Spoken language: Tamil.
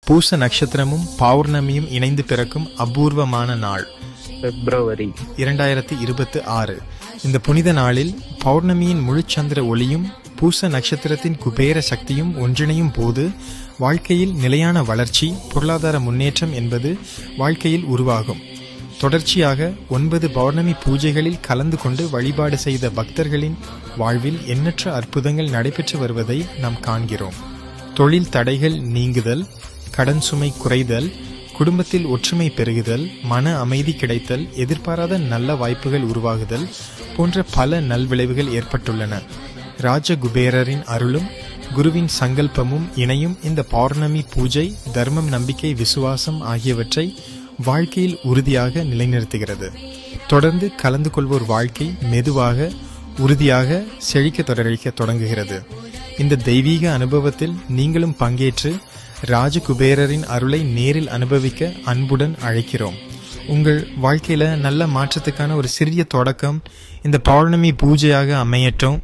பூச நட்சத்திரமும் பௌர்ணமியும் இணைந்து பிறக்கும் அபூர்வமான நாள் பிப்ரவரி 2026. இந்த புனித நாளில் பௌர்ணமியின் முழுச்சந்திர ஒளியும் பூச நட்சத்திரத்தின் குபேர சக்தியும் ஒன்றிணையும் போது வாழ்க்கையில் நிலையான வளர்ச்சி, பொருளாதார முன்னேற்றம் என்பது வாழ்க்கையில் உருவாகும். தொடர்ச்சியாக 9 பௌர்ணமி பூஜைகளில் கலந்து கொண்டு வழிபாடு செய்த பக்தர்களின் வாழ்வில் எண்ணற்ற அற்புதங்கள் நடைபெற்று வருவதை நாம் காண்கிறோம். தொழில் தடைகள் நீங்குதல், கடன் சுமை குறைதல், குடும்பத்தில் ஒற்றுமை பெருகுதல், மன அமைதி கிடைத்தல், எதிர்பாராத நல்ல வாய்ப்புகள் உருவாகுதல் போன்ற பல நல்விளைவுகள் ஏற்பட்டுள்ளன. ராஜகுபேரரின் அருளும் குருவின் சங்கல்பமும் இணையும் இந்த பௌர்ணமி பூஜை தர்மம், நம்பிக்கை, விசுவாசம் ஆகியவற்றை வாழ்க்கையில் உறுதியாக நிலைநிறுத்துகிறது. தொடர்ந்து கலந்து கொள்வோர் வாழ்க்கை மெதுவாக உறுதியாக செழிக்க தொடங்குகிறது. இந்த தெய்வீக அனுபவத்தில் நீங்களும் பங்கேற்று ராஜகுபேரரின் அருளை நேரில் அனுபவிக்க அன்புடன் அழைக்கிறோம். உங்கள் வாழ்க்கையில நல்ல மாற்றத்துக்கான ஒரு சிறிய தொடக்கம் இந்த பௌர்ணமி பூஜையாக அமையட்டும்.